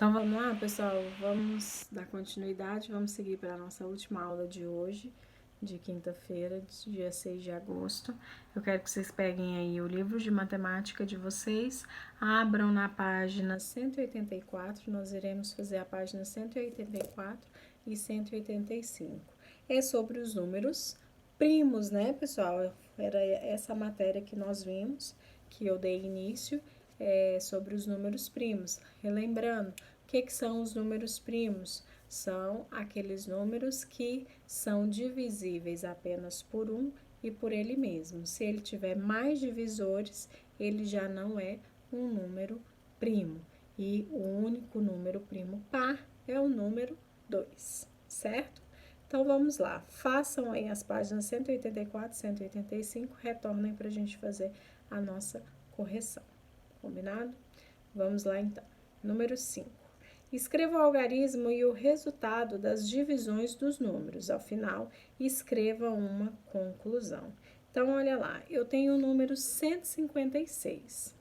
Então vamos lá, pessoal, vamos dar continuidade, vamos seguir para a nossa última aula de hoje, de quinta-feira, dia 6 de agosto. Eu quero que vocês peguem aí o livro de matemática de vocês, abram na página 184, nós iremos fazer a página 184 e 185. É sobre os números primos, né, pessoal? Era essa matéria que nós vimos, que eu dei início, sobre os números primos. Relembrando, o que são os números primos? São aqueles números que são divisíveis apenas por um e por ele mesmo. Se ele tiver mais divisores, ele já não é um número primo. E o único número primo par é o número 2, certo? Então vamos lá, façam aí as páginas 184 e 185, retornem para a gente fazer a nossa correção. Combinado? Vamos lá então. Número 5. Escreva o algarismo e o resultado das divisões dos números. Ao final, escreva uma conclusão. Então, olha lá, eu tenho o número 156.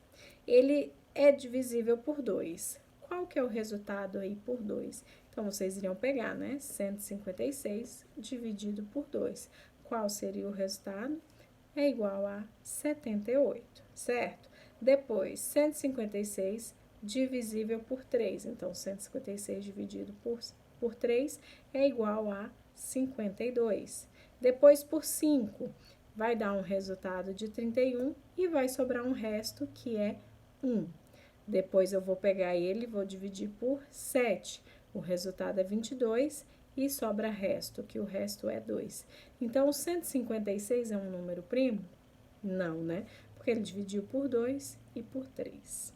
Ele é divisível por 2. Qual que é o resultado aí por 2? Então, vocês iriam pegar, né? 156 dividido por 2. Qual seria o resultado? É igual a 78, certo? Depois, 156 divisível por 3. Então, 156 dividido por 3 é igual a 52. Depois, por 5, vai dar um resultado de 31 e vai sobrar um resto que é 1. Depois, eu vou pegar ele e vou dividir por 7. O resultado é 22 e sobra resto, que o resto é 2. Então, o 156 é um número primo? Não, né? Porque ele dividiu por 2 e por 3.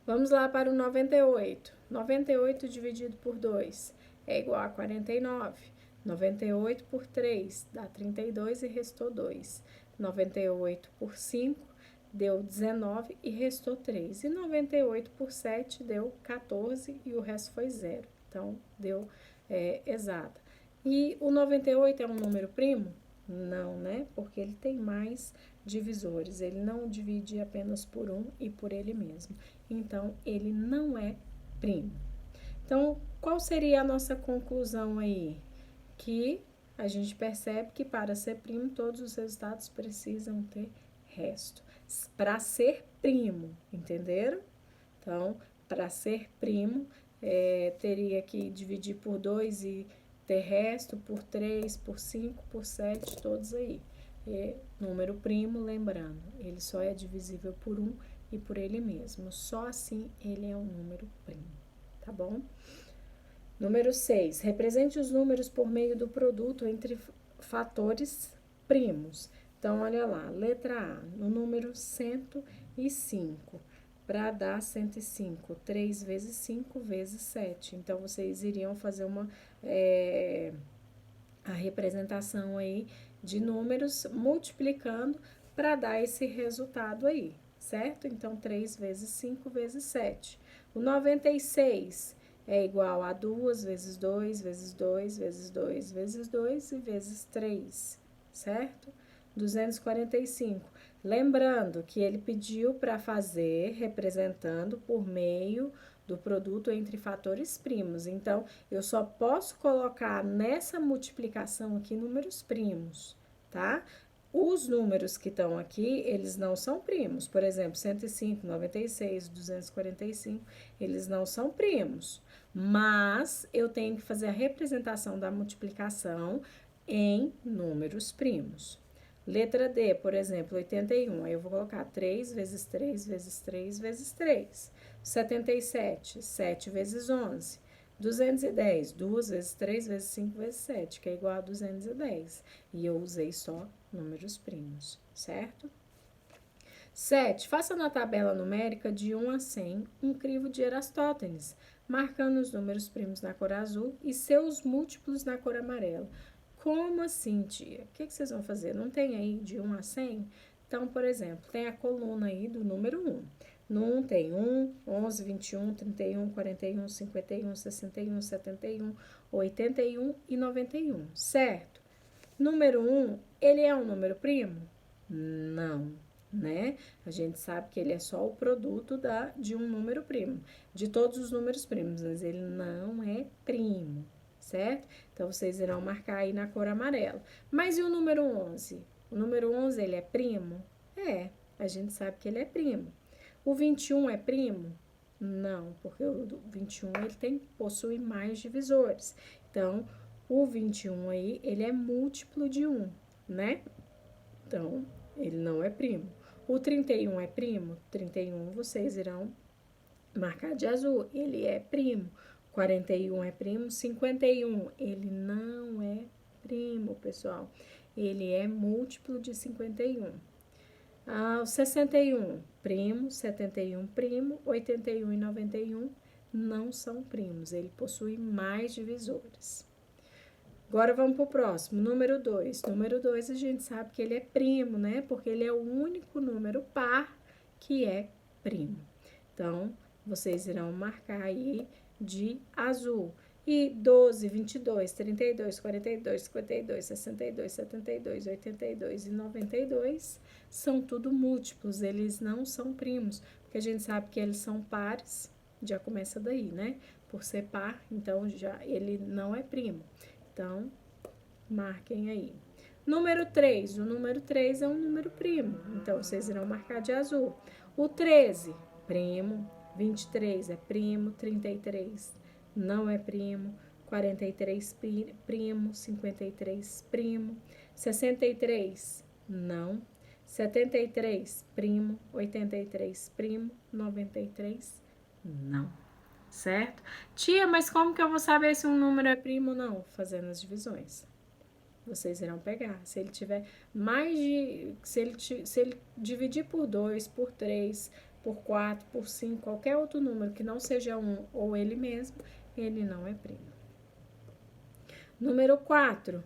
Vamos lá para o 98. 98 dividido por 2 é igual a 49. 98 por 3 dá 32 e restou 2. 98 por 5 deu 19 e restou 3. E 98 por 7 deu 14 e o resto foi 0. Então, deu exata. E o 98 é um número primo? Não, né? Porque ele tem mais divisores. Ele não divide apenas por um e por ele mesmo. Então, ele não é primo. Então, qual seria a nossa conclusão aí? Que a gente percebe que para ser primo, todos os resultados precisam ter resto. Para ser primo, entenderam? Então, para ser primo, teria que dividir por 2 e ter resto, por 3, por 5, por 7, todos aí. Número primo, lembrando, ele só é divisível por 1 e por ele mesmo. Só assim ele é um número primo, tá bom? Número 6. Represente os números por meio do produto entre fatores primos. Então, olha lá, letra A, no número 105. Para dar 105, 3 vezes 5 vezes 7. Então, vocês iriam fazer a representação aí de números multiplicando para dar esse resultado aí, certo? Então, 3 vezes 5 vezes 7. O 96 é igual a 2 vezes 2 vezes 2 vezes 2 vezes 2 e vezes 3, certo? 245. Lembrando que ele pediu para fazer representando por meio do produto entre fatores primos. Então, eu só posso colocar nessa multiplicação aqui números primos, tá? Os números que estão aqui, eles não são primos. Por exemplo, 105, 96, 245, eles não são primos. Mas eu tenho que fazer a representação da multiplicação em números primos. Letra D, por exemplo, 81. Aí eu vou colocar 3 vezes 3 vezes 3 vezes 3. 77, 7 vezes 11. 210, 2 vezes 3 vezes 5 vezes 7, que é igual a 210. E eu usei só números primos, certo? 7. Faça na tabela numérica de 1 a 100 um crivo de Erastótenes, marcando os números primos na cor azul e seus múltiplos na cor amarela. Como assim, tia? O que vocês vão fazer? Não tem aí de 1 a 100? Então, por exemplo, tem a coluna aí do número 1. No 1 tem 1, 11, 21, 31, 41, 51, 61, 71, 81 e 91, certo? Número 1, ele é um número primo? Não, né? A gente sabe que ele é só o produto de um número primo, de todos os números primos, mas ele não é primo, certo? Então, vocês irão marcar aí na cor amarela. Mas e o número 11? O número 11, ele é primo? É, a gente sabe que ele é primo. O 21 é primo? Não, porque o 21 ele possui mais divisores. Então, o 21 aí, ele é múltiplo de 1, né? Então, ele não é primo. O 31 é primo? 31 vocês irão marcar de azul, ele é primo. 41 é primo, 51 ele não é primo, pessoal. Ele é múltiplo de 51. O 61, primo, 71, primo, 81 e 91 não são primos, ele possui mais divisores. Agora vamos para o próximo, número 2. Número 2 a gente sabe que ele é primo, né? Porque ele é o único número par que é primo. Então, vocês irão marcar aí de azul. E 12, 22, 32, 42, 52, 62, 72, 82 e 92 são tudo múltiplos, eles não são primos, porque a gente sabe que eles são pares, já começa daí, né? Por ser par, então já ele não é primo. Então, marquem aí. Número 3, o número 3 é um número primo, então vocês irão marcar de azul. O 13, primo, 23 é primo, 33 não é primo, 43 primo, 53 primo, 63 não, 73 primo, 83 primo, 93 não, certo? Tia, mas como que eu vou saber se um número é primo ou não? Fazendo as divisões. Vocês irão pegar. Se ele tiver mais de... Se ele dividir por 2, por 3, por 4, por 5, qualquer outro número que não seja 1 ou ele mesmo, ele não é primo. Número 4.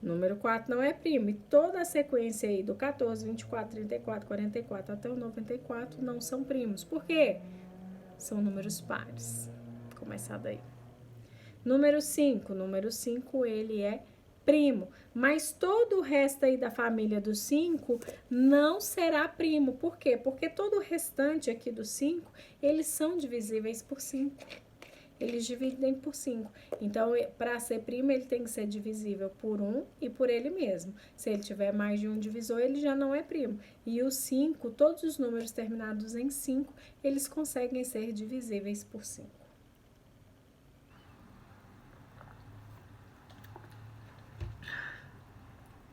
Número 4 não é primo. E toda a sequência aí do 14, 24, 34, 44 até o 94 não são primos. Por quê? São números pares. Vou começar daí. Número 5. Número 5, ele é primo, mas todo o resto aí da família do 5 não será primo. Por quê? Porque todo o restante aqui do 5, eles são divisíveis por 5. Eles dividem por 5. Então, para ser primo, ele tem que ser divisível por 1 e por ele mesmo. Se ele tiver mais de um divisor, ele já não é primo. E o 5, todos os números terminados em 5, eles conseguem ser divisíveis por 5.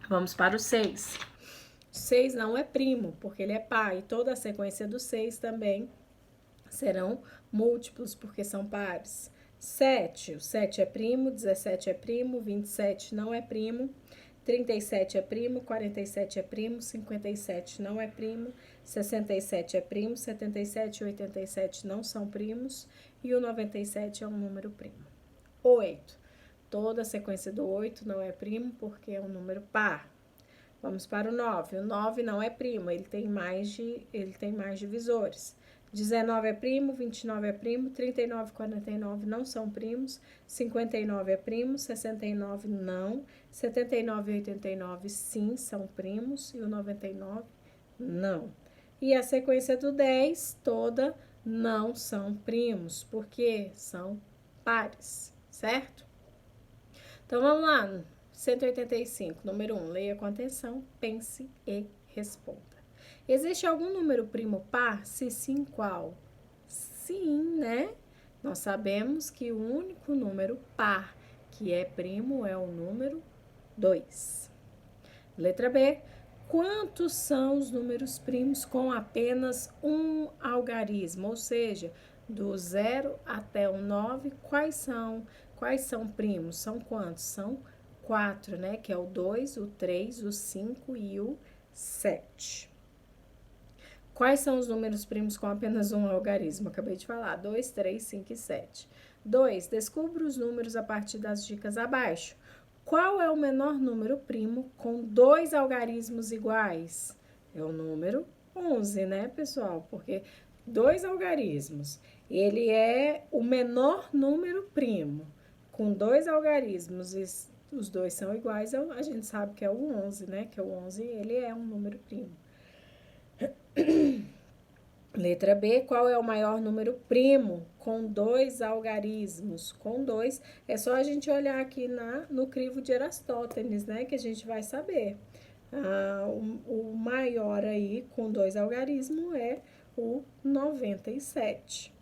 Vamos para o 6. 6 não é primo, porque ele é par, e toda a sequência do 6 também serão múltiplos, porque são pares. 7, o 7 é primo, 17 é primo, 27 não é primo, 37 é primo, 47 é primo, 57 não é primo, 67 é primo, 77 e 87 não são primos, e o 97 é um número primo. 8. Toda a sequência do 8 não é primo, porque é um número par. Vamos para o 9. O 9 não é primo, ele tem mais divisores. 19 é primo, 29 é primo, 39 e 49 não são primos, 59 é primo, 69 não, 79 e 89 sim são primos, e o 99 não. E a sequência do 10 toda não são primos, porque são pares, certo? Então, vamos lá. 185, número 1. Leia com atenção, pense e responda. Existe algum número primo par? Se sim, qual? Sim, né? Nós sabemos que o único número par que é primo é o número 2. Letra B. Quantos são os números primos com apenas um algarismo? Ou seja, do 0 até o 9, quais são primos? São quantos? São 4, né? Que é o 2, o 3, o 5 e o 7. Quais são os números primos com apenas um algarismo? Acabei de falar, 2, 3, 5 e 7. 2. Descubra os números a partir das dicas abaixo. Qual é o menor número primo com 2 algarismos iguais? É o número 11, né, pessoal? Porque 2 algarismos, ele é o menor número primo. Com 2 algarismos, os dois são iguais, a gente sabe que é o 11, né? Que o 11, ele é um número primo. Letra B, qual é o maior número primo com 2 algarismos? Com 2, é só a gente olhar aqui no crivo de Eratóstenes, né, que a gente vai saber. O maior aí com 2 algarismos é o 97.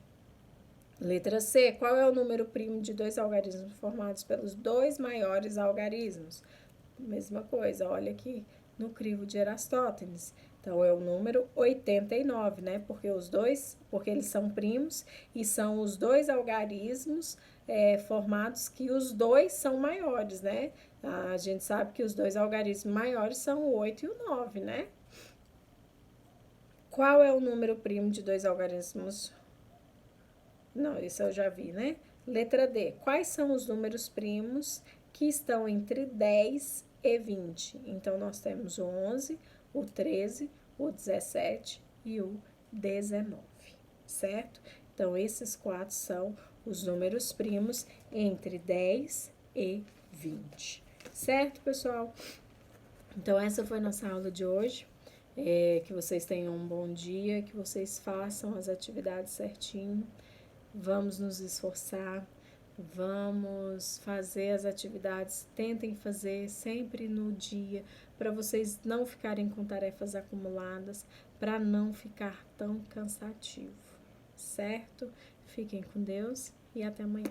Letra C, qual é o número primo de 2 algarismos formados pelos 2 maiores algarismos? Mesma coisa, olha aqui no crivo de Eratóstenes. Então, é o número 89, né? Porque eles são primos e são os 2 algarismos formados que os 2 são maiores, né? A gente sabe que os 2 algarismos maiores são o 8 e o 9, né? Qual é o número primo de 2 algarismos? Não, isso eu já vi, né? Letra D. Quais são os números primos que estão entre 10 e 20? Então, nós temos o 11, o 13, o 17 e o 19, certo? Então, esses 4 são os números primos entre 10 e 20, certo, pessoal? Então, essa foi nossa aula de hoje. Que vocês tenham um bom dia, que vocês façam as atividades certinho. Vamos nos esforçar, vamos fazer as atividades, tentem fazer sempre no dia, para vocês não ficarem com tarefas acumuladas, para não ficar tão cansativo, certo? Fiquem com Deus e até amanhã.